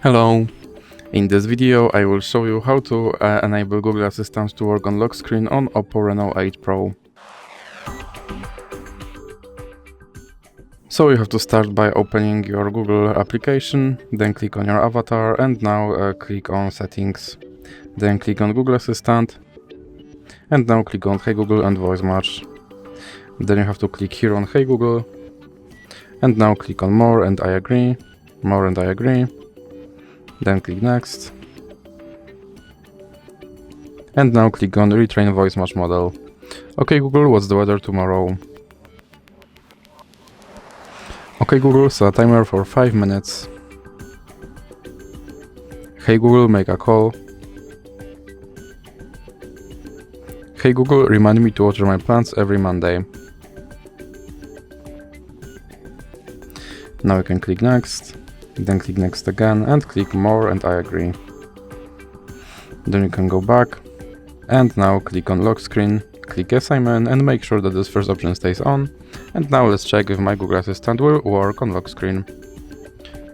Hello! In this video I will show you how to enable Google Assistant to work on lock screen on Oppo Reno 8 Pro. So you have to start by opening your Google application, then click on your avatar and now click on Settings. Then click on Google Assistant and now click on Hey Google and Voice Match. Then you have to click here on Hey Google and now click on More and I agree, More and I agree. Then click Next. And now click on Retrain Voice Match Model. Okay Google, what's the weather tomorrow? Okay Google, set a timer for 5 minutes. Hey Google, make a call. Hey Google, remind me to water my plants every Monday. Now you can click Next, then click Next again and click More and I agree. Then you can go back and now click on Lock Screen, click Yes I'm in and make sure that this first option stays on. And now let's check if my Google Assistant will work on lock screen.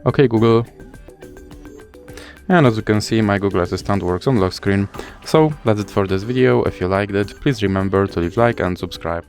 Okay Google. And as you can see, my Google Assistant works on lock screen. So that's it for this video. If you liked it, please remember to leave a like and subscribe.